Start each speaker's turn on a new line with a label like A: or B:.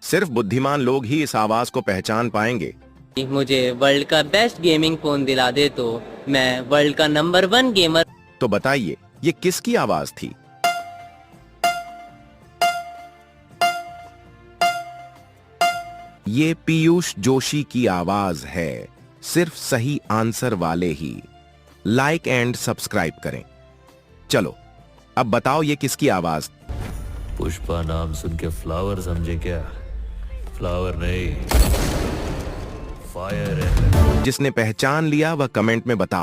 A: सिर्फ बुद्धिमान लोग ही इस आवाज को पहचान पाएंगे।
B: मुझे वर्ल्ड का बेस्ट गेमिंग फोन दिला दे तो मैं वर्ल्ड का नंबर 1 गेमर।
A: तो बताइए ये किसकी आवाज थी? ये पीयूष जोशी की आवाज है। सिर्फ सही आंसर वाले ही लाइक एंड सब्सक्राइब करें। चलो अब बताओ ये किसकी आवाज?
C: पुष्पा नाम सुन के फ्लावर समझे क्या? फ्लावर नहीं, फायर है।
A: जिसने पहचान लिया वह कमेंट में बताओ।